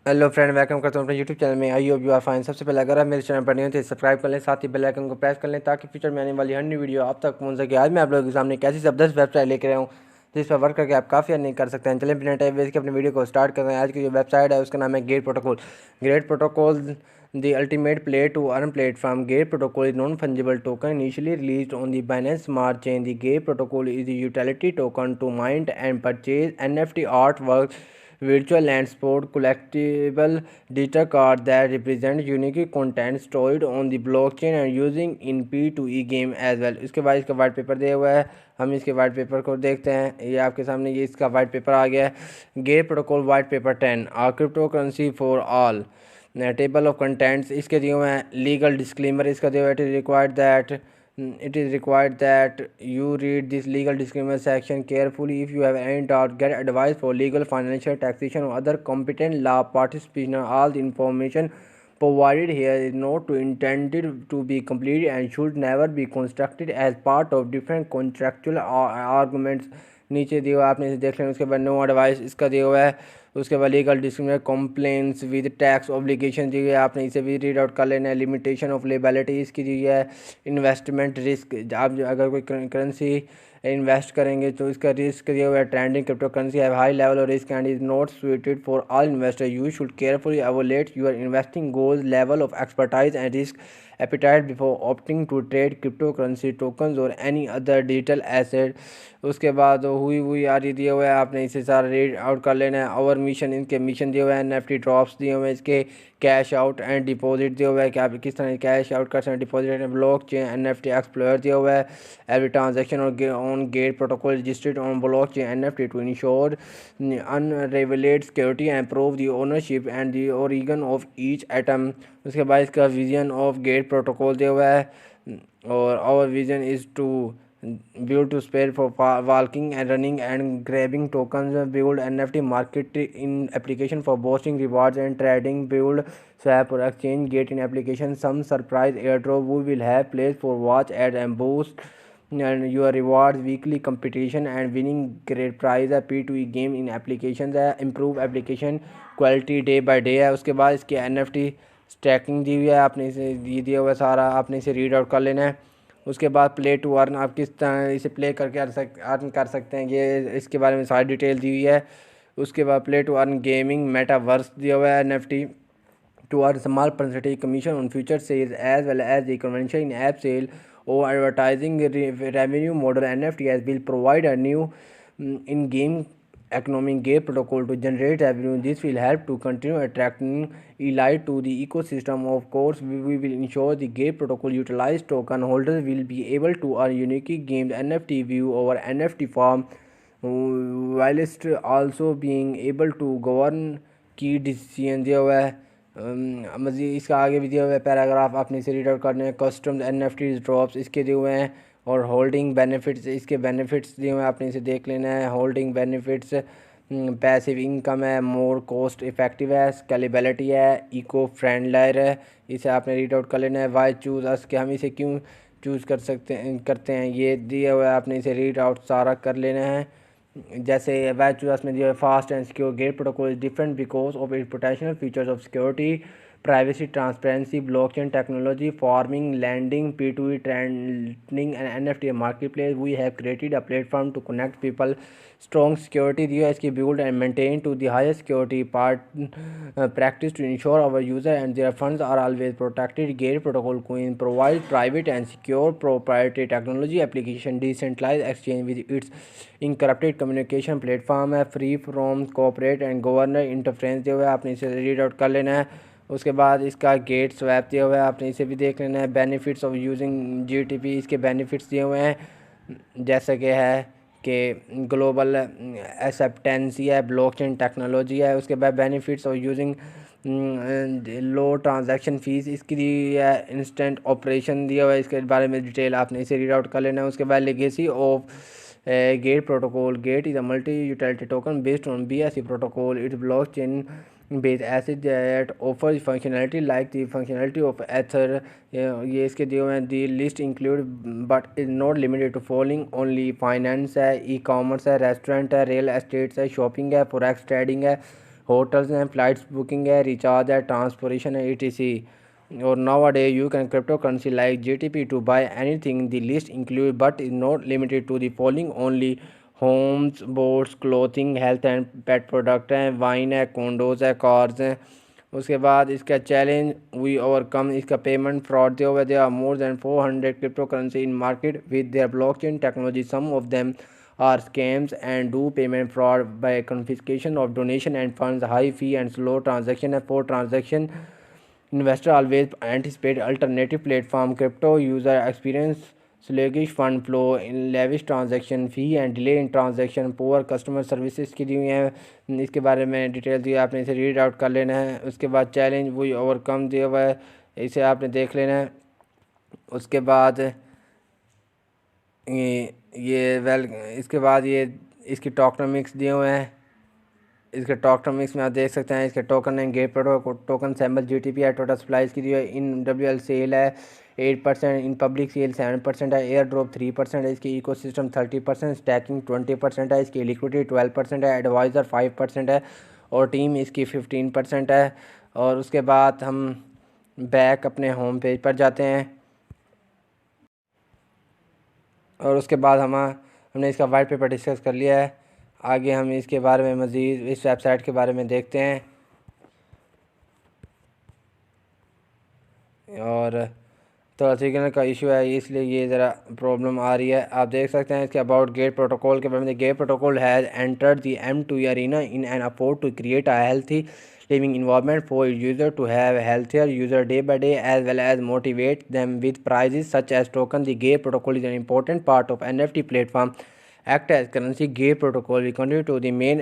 Hello friend, welcome करता हूँ अपने यूट्यूब चैनल में। I hope you are fine. सबसे पहले अगर आप मेरे चैनल पर नहीं हो तो सब्सक्राइब कर लें, साथ ही बेल आइकन को प्रेस कर लें ताकि फ्यूचर में आने वाली हर न्यू वीडियो आप तक पहुँच सके। आज मैं आप लोगों के सामने एक ऐसी ज़बरदस्त वेबसाइट लेकर आया हूँ जिस पर वर्क करके आप काफ़ी अर्निंग कर सकते हैं। चलें बिना टाइम वेस्ट के अपनी वीडियो को स्टार्ट कर रहे हैं। आज की जो वेबसाइट है उसका नाम है gate protocol. Gate Protocol the ultimate play to earn platform. Gate protocol is non-fungible token initially released on the Binance Smart Chain. The Gate protocol is a utility token to mint and purchase NFT artwork, virtual land sport, collectible digital card that represent unique content stored on the blockchain and using in P2E game as well. इसके बाद इसका white paper दिया हुआ है, हम इसके white paper को देखते हैं। ये आपके सामने ये इसका वाइट पेपर आ गया है। Gate Protocol white paper 10 cryptocurrency for all. Table of contents इसके दिए हुए हैं। लीगल डिस्क्लेमर इसका दिया हुआ है। It is required that you read this legal disclaimer section carefully if you have any doubt get advice for legal financial taxation और other competent law participation all the information provided here is not to intended to be complete and should never be constructed as part of different contractual arguments. नीचे दिया हुआ आपने इसे देख लेना। उसके बाद नो एडवाइस इसका दिया हुआ है। उसके बाद legal disclaimer complaints with tax obligation दी है, आपने इसे भी रीड आउट कर लेना है। लिमिटेशन ऑफ लेबिलिटी इसकी दी है। इन्वेस्टमेंट रिस्क, आप अगर कोई करेंसी इन्वेस्ट करेंगे तो इसका रिस्क दिया हुआ है। Trending crypto currency have high level of risk and is not suited for all investor. You should carefully evaluate your investing goals, level of expertise and risk appetite before opting to trade cryptocurrency tokens or any other digital asset. उसके बाद हुई आ रही दिए हुए है, आपने इसे सारा रीड आउट कर लेना है। और मिशन, इनके मिशन दिए हुए हैं। NFT ड्रॉप्स दिए हुए हैं। इसके कैश आउट एंड डिपॉजिट दिए हुए है कि आप किस तरह कैश आउट कर सकते हैं, deposit blockchain NFT explore दिया हुआ है। Every transaction on Gate Protocol registered on blockchain NFT टू इंश्योर unrevealed security and prove the ownership and the origin of each atom. उसके बाद इसका विजन ऑफ गेट प्रोटोकॉल दिया हुआ है। और our vision is to build to spare for walking and running and grabbing tokens, build NFT market in application for boosting rewards and trading, build swap or exchange gate in application, some surprise airdrop we will have place for watch ad and boost and your rewards weekly competition and winning great prize है। P2E game in applications है। improve application quality day by day है। उसके बाद इसकी NFT stacking दी हुई है, आपने इसे ये दिया हुआ है सारा, आपने इसे रीड आउट कर लेना है। उसके बाद प्ले टू अर्न, आप किस तरह इसे प्ले करके अर्न कर सकते हैं, ये इसके बारे में सारी डिटेल दी हुई है। उसके बाद play to earn gaming metaverse दिया हुआ है। NFT to earn small percentage commission on future sales as well as the convention in app sale or advertising revenue model. NFT has will provide a new in-game economic gate protocol to generate revenue. This will help to continue attracting elite to the ecosystem. Of course, we will ensure the gate protocol utilized token holders will be able to earn unique games NFT view over NFT farm whilst also being able to govern की decision दिया हुआ है। मज़ीद इसका आगे भी दिया हुआ है पैराग्राफ, आपने इसे रीड आउट करने हैं। कस्टम NFT ड्रॉप्स इसके दिए हुए हैं। और होल्डिंग बेनिफिट्स, इसके बेनिफिट्स दिए हुए हैं, आपने इसे देख लेना है। होल्डिंग बेनिफिट्स पैसिव इनकम है, मोर कॉस्ट इफेक्टिव है, स्केलेबिलिटी है, इको फ्रेंडलर है, इसे आपने रीड आउट कर लेना है। वाई चूज़ अस, कि हम इसे क्यों चूज़ करते हैं, ये दिया हुआ है, आपने इसे रीड आउट सारा कर लेना है। जैसे वैच चूज़ में दिया है fast and secure gate protocol is different because of it potential features of security, privacy, transparency, blockchain technology, farming, lending, P2E trading and NFT marketplace. We have created a platform to connect people. Strong security दिया है इसकी, build and maintain to the highest security practice to ensure our user and their funds are always protected. Gate protocol Queen provides private and secure proprietary technology application, decentralized exchange with its encrypted communication platform है, free from corporate and government interference दिया हुआ है, आपने इसे read out कर लेना है। उसके बाद इसका गेट स्वैप दिया हुआ है, आपने इसे भी देख लेना है। बेनिफिट्स ऑफ यूजिंग GTP, इसके बेनिफिट्स दिए हुए हैं जैसे कि है कि ग्लोबल एक्सेप्टेंसी है, ब्लॉकचेन टेक्नोलॉजी है। उसके बाद benefits of using low transaction fees इसकी दी है। इंस्टेंट ऑपरेशन दिया हुआ है, इसके बारे में डिटेल आपने इसे रीड आउट कर लेना है। उसके बाद legacy of gate protocol, gate is a multi utility token based on BSC protocol, it's blockchain based asset that offers functionality like the functionality of Ether. ये इसके दिए हुए हैं। The list include but is not limited to following only: finance है, e commerce है, restaurant है, real estates है, shopping है, फॉरेक्स ट्रेडिंग है, होटल्स हैं, फ्लाइट्स बुकिंग है, रिचार्ज है, ट्रांसपोर्टेशन है, etc. और nowadays you can cryptocurrency like GTP to buy anything. The list include but is not limited to the following only: homes, boats, clothing, health and pet product हैं, wine है, condos है, cars हैं. उसके बाद इसका challenge we overcome, इसका payment fraud दे हुए. They are more than 400 crypto currency in market with their blockchain technology. Some of them are scams and do payment fraud by confiscation of donation and funds, high fee and slow transaction and poor transaction. Investor always anticipate alternative platform. Crypto user experience sluggish fund flow, in lavish transaction fee and delay in transaction, poor customer services की दी हुई हैं. इसके बारे में detail दी, आपने इसे read out कर लेना है. उसके बाद चैलेंज वही ओवरकम दिया हुआ है, इसे आपने देख लेना है. उसके बाद इसके बाद ये इसकी टोकनमिक्स दिए हुए हैं. इसके टोकनमिक्स में आप देख सकते हैं. इसके टोकन है gate protocol token symbol GTP है. टोटल सप्लाई इसकी दी है. इन WL सेल है 8%, इन पब्लिक सेल 7% है, एयर ड्रॉप 3% है, इसकी इकोसिस्टम 30%, स्टैकिंग 20% है, इसकी लिक्विडिटी 12% है, एडवाइज़र 5% है और टीम इसकी 15% है. और उसके बाद हम बैक अपने होम पेज पर जाते हैं और उसके बाद हमने इसका वाइट पेपर डिस्कस कर लिया है. आगे हम इसके बारे में मज़ीद इस वेबसाइट के बारे में देखते हैं. और थोड़ा सिग्नल का इशू है इसलिए ये ज़रा प्रॉब्लम आ रही है. आप देख सकते हैं इसके अबाउट गेट प्रोटोकॉल के बारे में. Gate protocol has entered the M2E arena in an effort to create a healthy living environment for user to have healthier user day by day as well as motivate them with prizes such as token. The Gate protocol is an important part of NFT platform. Act as currency. Gate protocol will continue to the main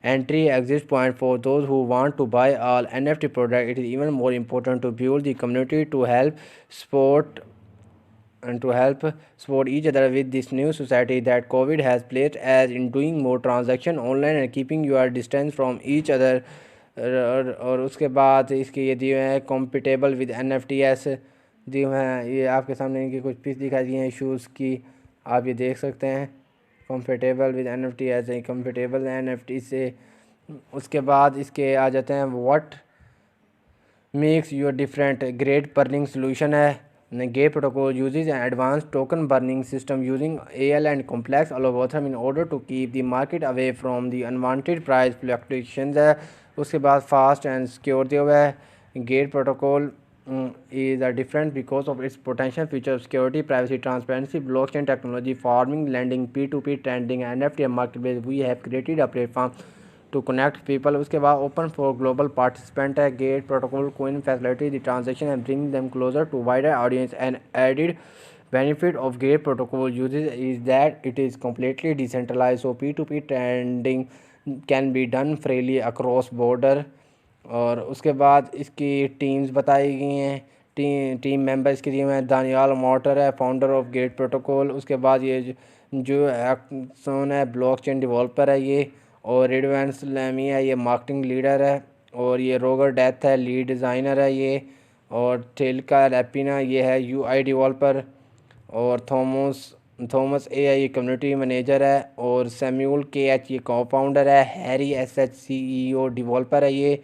entry exit point for those who want to buy all NFT product. It is even more important to build the community to help support each other with this new society that COVID has placed as in doing more transaction online and keeping your distance from each other. और उसके बाद इसके ये दिए हुए हैं compatible with NFTs दिए हुए हैं. ये आपके सामने इनकी कुछ पिक्स दिखाई दी हैं शूज़ की, आप ये देख सकते हैं. कंफर्टेबल विद NFT ऐसे कंफर्टेबल NFT से. उसके बाद इसके आ जाते हैं what makes your different. Great burning solution है. Gate protocol uses an advanced token burning system using AL and complex algorithm in order to keep the market away from the unwanted price fluctuations है. उसके बाद fast and secure दिया हुआ है. Gate protocol is different because of its potential features of security, privacy, transparency, blockchain technology, farming, lending, P2P, trending, NFT and marketplace. We have created a platform to connect people. उसके बाद open for global participant है. Gate protocol coin facilitate the transaction and bring them closer to wider audience. An added benefit of Gate protocol uses is that it is completely decentralized, so P2P trading can be done freely across border. और उसके बाद इसकी teams बताई गई हैं. Team member इसके दिए हुए हैं. दानियाल मोटर है फाउंडर ऑफ गेट प्रोटोकॉल. उसके बाद ये जो एक्सन है ब्लॉकचेन डेवलपर है ये. और रिडवान सलामी है ये मार्केटिंग लीडर है. और ये रोगर डेथ है लीड डिज़ाइनर है ये. और टेलका लैपिना ये है UI डेवलपर. और थॉमस AI ये कम्युनिटी मैनेजर है. और सैम्यूल KH ये co-founder है. हैरी SH CEO डेवलपर है ये.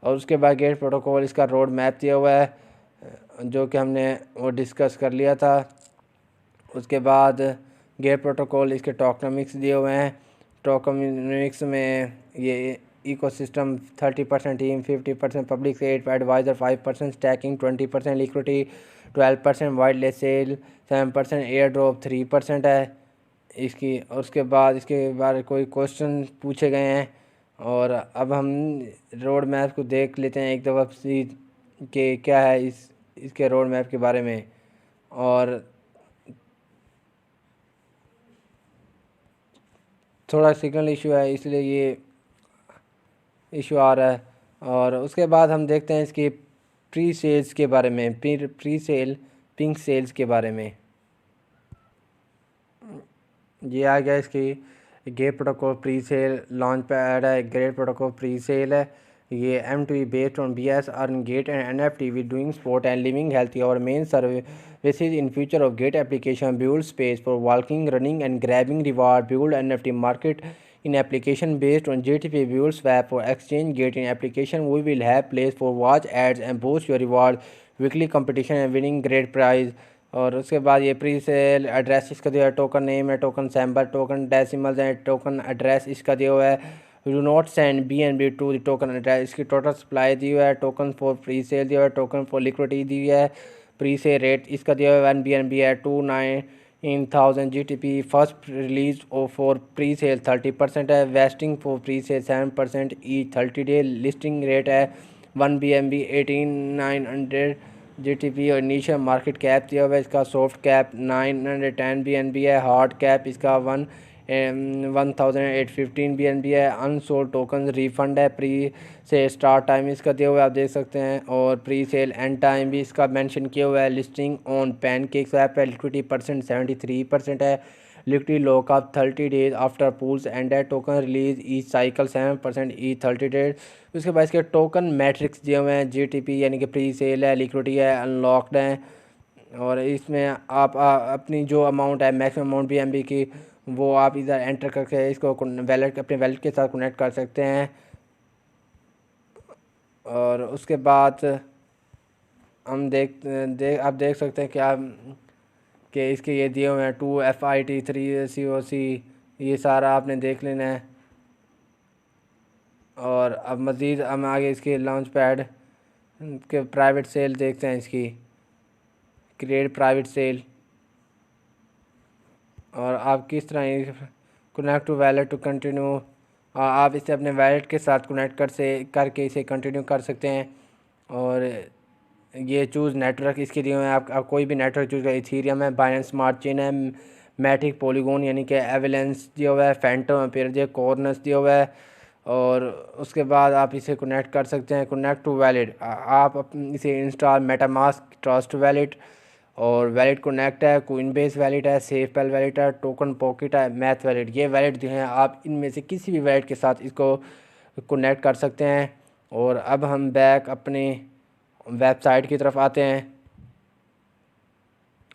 और उसके बाद गेट प्रोटोकॉल इसका रोड मैप दिया हुआ है जो कि हमने वो डिस्कस कर लिया था. उसके बाद गेट प्रोटोकॉल इसके टोकनमिक्स दिए हुए हैं. टोकनमिक्स में ये इकोसिस्टम 30%, टीम 50%, पब्लिक से 8, advisor 5%, staking 20%, liquidity 12%, whitelist sale 7%, airdrop 3% है इसकी. और उसके बाद इसके बारे कोई क्वेश्चन पूछे गए हैं. और अब हम रोड मैप को देख लेते हैं एक दफ़ा कि क्या है इसके रोड मैप के बारे में. और थोड़ा सिग्नल इशू है इसलिए ये इशू आ रहा है. और उसके बाद हम देखते हैं इसकी प्री सेल्स के बारे में. प्री सेल पिंक सेल्स के बारे में ये आ गया. इसकी gate protocol pre sale launch pad है. गेट प्रोटोकॉल प्री सेल है ये. M2E based on BS earn Gate and NFT with doing sport and living healthy. Our main services in future of Gate application build space for walking, running and grabbing reward, build NFT market in application based on GTP will swap or exchange gate in application. We will have place for watch ads and boost your reward, weekly competition and winning great prize. और उसके बाद ये pre sale address इसका दिया है, token name है, token symbol, token decimals है, token address इसका दिया हुआ है। Do not send BNB to the token address, इसकी टोटल सप्लाई दी हुआ है। टोकन फॉर प्री सेल दिया हुआ है, टोकन फॉर लिक्विडिटी दी हुई है। प्री सेल रेट इसका दिया हुआ है 1 BNB है, 29,000 GTP। First release for pre sale 30% है, wasting for pre sale 7% each 30 day. Listing rate है 1 BNB 18,900 GTP और इनिशियल मार्केट कैप दिया हुआ है इसका। सॉफ्ट कैप 910 BNB है, हार्ड कैप इसका 1815 BNB है। अनसोल्ड टोकन रिफंड है। प्री से स्टार्ट टाइम इसका दिया हुआ है, आप देख सकते हैं, और प्री सेल एंड टाइम भी इसका मेंशन किया हुआ है। लिस्टिंग ऑन पैनकेक्स ऐप है, लिक्विडिटी परसेंट 73% है। Liquidity lock up 30 days after pools end है। Token release each cycle 7% each 30 days. उसके बाद इसके टोकन मैट्रिक्स दिए हुए हैं, GTP यानी कि प्री सेल है, लिक्विडिटी है, अनलॉक्ड है। और इसमें आप अपनी जो अमाउंट है मैक्सिमम अमाउंट BNB की वो आप इधर एंटर करके इसको वैलेट अपने वैलेट के साथ कनेक्ट कर सकते हैं। और उसके बाद हम आप देख सकते हैं कि इसके ये दिए हुए हैं 2FIT 3 COC, ये सारा आपने देख लेना है। और अब मज़ीद हम आगे इसके लॉन्च पैड के प्राइवेट सेल देखते हैं, इसकी क्रिएट प्राइवेट सेल। और आप किस तरह connect to wallet to continue, आप इसे अपने वैलेट के साथ कनेक्ट करके इसे कंटिन्यू कर सकते हैं। और ये चूज़ नेटवर्क इसके लिए है, आप कोई भी नेटवर्क चूज़ करें। इथीरियम है, बाइनेंस स्मार्ट चेन है, मैटिक पॉलीगॉन यानी कि एवेलेंस दिया हुआ है, फैंटम फिर दिया कॉर्नस दिया हुआ है। और उसके बाद आप इसे कनेक्ट कर सकते हैं। कनेक्ट टू वैलेट, आप इसे इंस्टॉल मेटामास्क ट्रस्ट वैलेट और वैलेट कनेक्ट है, कोइनबेस वैलेट है, सेफपेल वैलेट है, टोकन पॉकेट है, मैथ वैलेट। ये वैलेट जो हैं आप इनमें से किसी भी वैलेट के साथ इसको कनेक्ट कर सकते हैं। और अब हम बैक अपने वेबसाइट की तरफ आते हैं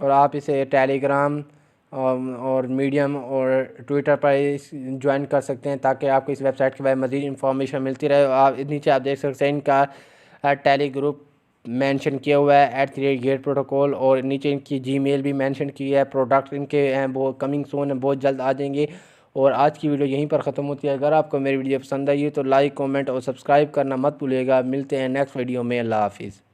और आप इसे टेलीग्राम और मीडियम और ट्विटर पर ज्वाइन कर सकते हैं ताकि आपको इस वेबसाइट के बारे में मज़ीद इन्फॉर्मेशन मिलती रहे। आप नीचे आप देख सकते हैं इनका टेली ग्रुप मेंशन किया हुआ है @गेट प्रोटोकॉल, और नीचे इनकी जीमेल भी मेंशन की है। प्रोडक्ट इनके हैं वो कमिंग सून है, बहुत जल्द आ जाएंगे। और आज की वीडियो यहीं पर ख़त्म होती है। अगर आपको मेरी वीडियो पसंद आई है तो लाइक, कमेंट और सब्सक्राइब करना मत भूलिएगा। मिलते हैं नेक्स्ट वीडियो में। अल्लाह हाफिज़।